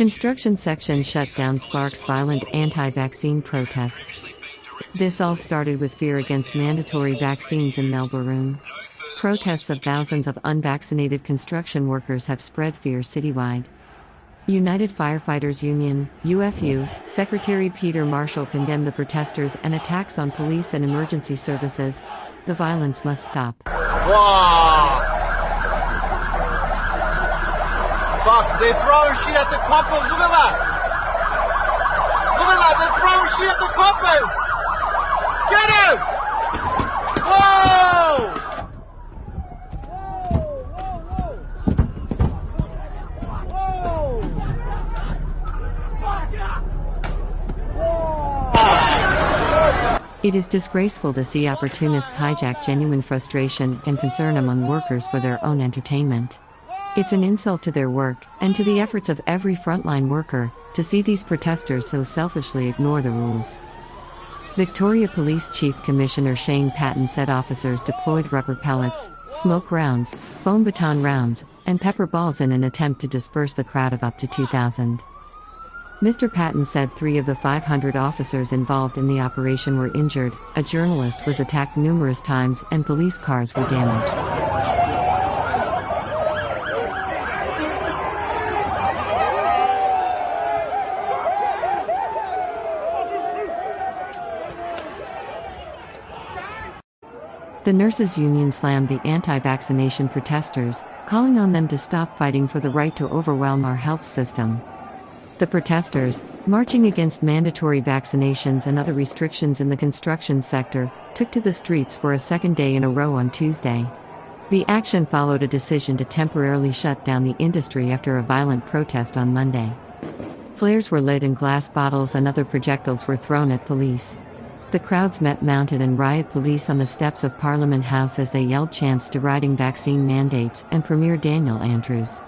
Construction section shutdown sparks violent anti-vaccine protests. This all started with fear against mandatory vaccines in Melbourne. Protests of thousands of unvaccinated construction workers have spread fear citywide. United Firefighters Union, UFU, Secretary Peter Marshall condemned the protesters and attacks on police and emergency services. The violence must stop. Wow! Fuck, they're throwing shit at the coppers, look at that! Look at that, they're throwing shit at the coppers! Get him! Whoa! It is disgraceful to see opportunists hijack genuine frustration and concern among workers for their own entertainment. It's an insult to their work, and to the efforts of every frontline worker, to see these protesters so selfishly ignore the rules. Victoria Police Chief Commissioner Shane Patton said officers deployed rubber pellets, smoke rounds, foam baton rounds, and pepper balls in an attempt to disperse the crowd of up to 2,000. Mr. Patton said 3 of the 500 officers involved in the operation were injured, a journalist was attacked numerous times, and police cars were damaged. The nurses' union slammed the anti-vaccination protesters, calling on them to stop fighting for the right to overwhelm our health system. The protesters, marching against mandatory vaccinations and other restrictions in the construction sector, took to the streets for a second day in a row on Tuesday. The action followed a decision to temporarily shut down the industry after a violent protest on Monday. Flares were lit and glass bottles and other projectiles were thrown at police. The crowds met mounted and riot police on the steps of Parliament House as they yelled chants deriding vaccine mandates and Premier Daniel Andrews.